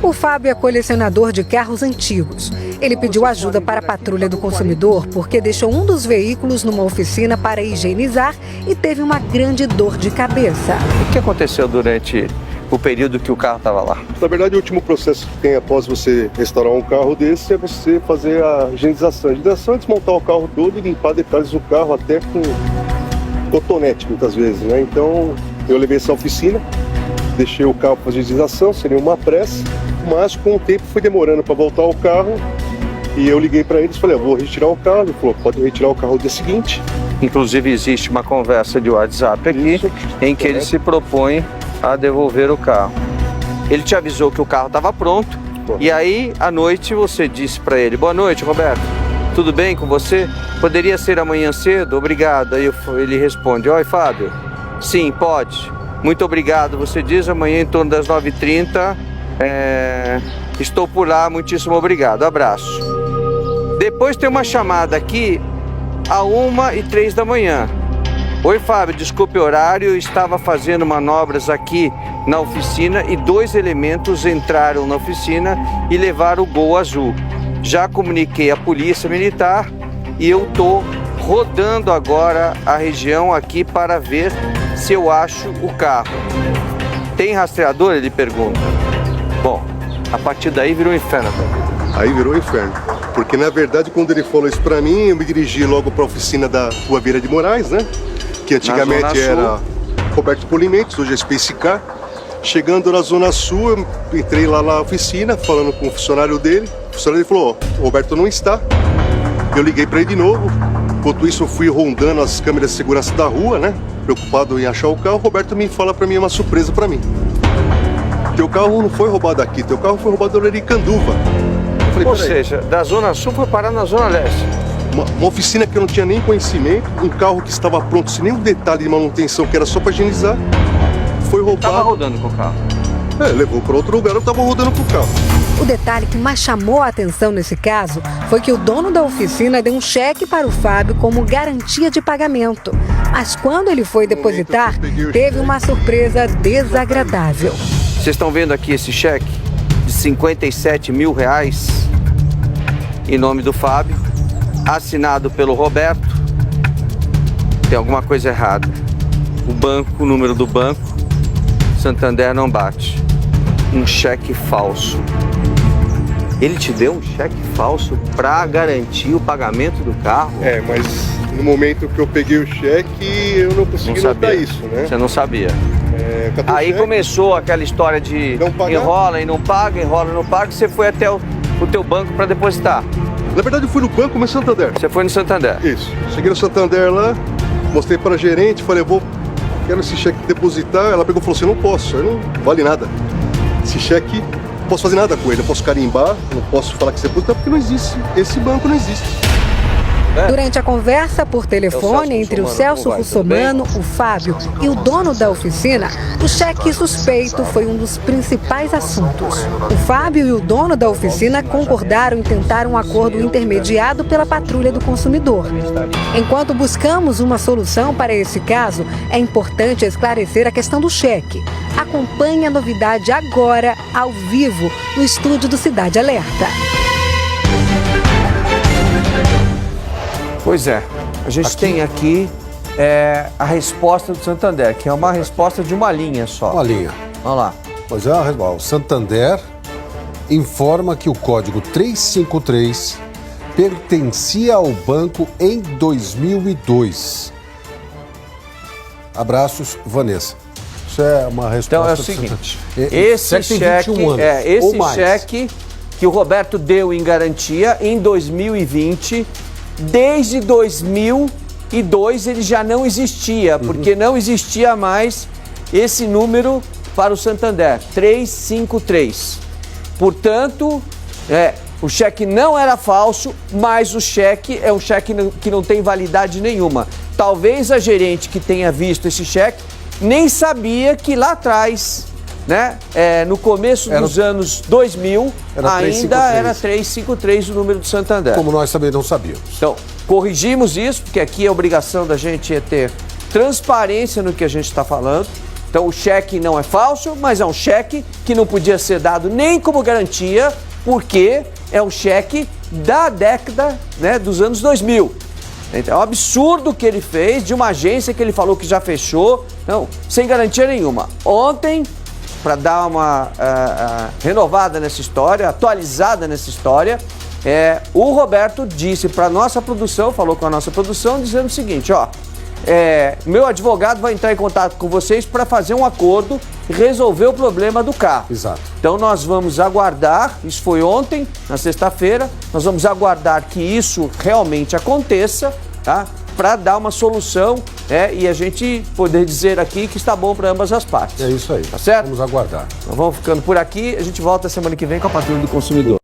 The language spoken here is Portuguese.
O Fábio é colecionador de carros antigos. Ele pediu ajuda para a Patrulha do Consumidor porque deixou um dos veículos numa oficina para higienizar e teve uma grande dor de cabeça. O que aconteceu durante o período que o carro estava lá? Na verdade, o último processo que tem após você restaurar um carro desse é você fazer a higienização. A higienização é desmontar o carro todo e limpar detalhes do carro até com cotonete, muitas vezes, né? Então, eu levei essa oficina, deixei o carro para higienização, seria uma pressa, mas com o tempo foi demorando para voltar o carro e eu liguei para eles e falei, eu vou retirar o carro. Ele falou, pode retirar o carro no dia seguinte. Inclusive, existe uma conversa de WhatsApp aqui em que ele se propõe a devolver o carro. Ele te avisou que o carro estava pronto e aí, à noite, você disse para ele, boa noite, Roberto, tudo bem com você? Poderia ser amanhã cedo? Obrigado. Aí ele responde, oi, Fábio, sim, pode. Muito obrigado. Você diz amanhã em torno das 9h30, estou por lá, muitíssimo obrigado, abraço. Depois tem uma chamada aqui, a 1h03 da manhã. Oi, Fábio, desculpe o horário, eu estava fazendo manobras aqui na oficina e 2 elementos entraram na oficina e levaram o Gol azul. Já comuniquei à polícia militar e eu estou rodando agora a região aqui para ver se eu acho o carro. Tem rastreador? Ele pergunta. Bom, a partir daí virou um inferno. Aí virou um inferno. Porque, na verdade, quando ele falou isso para mim, eu me dirigi logo para a oficina da Rua Vieira de Moraes, né? Que antigamente era Roberto Polimentos, hoje é Space Car. Chegando na Zona Sul, eu entrei lá na oficina, falando com o funcionário dele. O funcionário dele falou, ó, o Roberto não está. Eu liguei para ele de novo. Enquanto isso, eu fui rondando as câmeras de segurança da rua, né? Preocupado em achar o carro. O Roberto me fala para mim, é uma surpresa para mim. Teu carro não foi roubado aqui, teu carro foi roubado na Aricanduva. Ou seja, da Zona Sul foi parar na Zona Leste. Uma oficina que eu não tinha nem conhecimento, um carro que estava pronto sem nenhum detalhe de manutenção, que era só para higienizar, foi roubado. Estava rodando com o carro. Levou para outro lugar, eu estava rodando com o carro. O detalhe que mais chamou a atenção nesse caso foi que o dono da oficina deu um cheque para o Fábio como garantia de pagamento. Mas quando ele foi depositar, teve uma surpresa desagradável. Vocês estão vendo aqui esse cheque de R$57 mil em nome do Fábio, assinado pelo Roberto. Tem alguma coisa errada. O banco, o número do banco, Santander não bate. Um cheque falso. Ele te deu um cheque falso para garantir o pagamento do carro? Mas no momento que eu peguei o cheque, eu não consegui notar isso, né? Você não sabia? Aí começou aquela história de enrola e não paga, você foi até o teu banco para depositar. Na verdade, eu fui no banco, mas Santander. Você foi no Santander? Isso. Cheguei no Santander lá, mostrei para a gerente, falei, quero esse cheque depositar. Ela pegou e falou assim, não posso, não vale nada. Esse cheque, não posso fazer nada com ele, eu posso carimbar, não posso falar que você depositar, porque não existe. Esse banco não existe. Durante a conversa por telefone entre o Celso Russomano, o Fábio e o dono da oficina, o cheque suspeito foi um dos principais assuntos. O Fábio e o dono da oficina concordaram em tentar um acordo intermediado pela Patrulha do Consumidor. Enquanto buscamos uma solução para esse caso, é importante esclarecer a questão do cheque. Acompanhe a novidade agora, ao vivo, no estúdio do Cidade Alerta. Pois é, a gente tem aqui a resposta do Santander, que é uma resposta de uma linha só. Uma linha. Vamos lá. Pois é, o Santander informa que o código 353 pertencia ao banco em 2002. Abraços, Vanessa. Isso é uma resposta... Então é o seguinte, esse cheque que o Roberto deu em garantia em 2020... Desde 2002 ele já não existia, porque não existia mais esse número para o Santander, 353. Portanto, o cheque não era falso, mas o cheque é um cheque que não tem validade nenhuma. Talvez a gerente que tenha visto esse cheque nem sabia que lá atrás, no começo dos anos 2000, ainda era 353 o número do Santander. Como nós também não sabíamos. Então, corrigimos isso, porque aqui a obrigação da gente é ter transparência no que a gente está falando. Então o cheque não é falso, mas é um cheque que não podia ser dado nem como garantia, porque é um cheque da década, né, dos anos 2000. Então, é um absurdo o que ele fez de uma agência que ele falou que já fechou, não, sem garantia nenhuma. Ontem, para dar uma renovada nessa história, atualizada nessa história, o Roberto disse para a nossa produção, falou com a nossa produção, dizendo o seguinte, ó, meu advogado vai entrar em contato com vocês para fazer um acordo e resolver o problema do carro. Exato. Então nós vamos aguardar, isso foi ontem, na sexta-feira, nós vamos aguardar que isso realmente aconteça, tá? Para dar uma solução e a gente poder dizer aqui que está bom para ambas as partes. É isso aí. Tá certo? Vamos aguardar. Nós vamos ficando por aqui, a gente volta semana que vem com a Patrulha do Consumidor.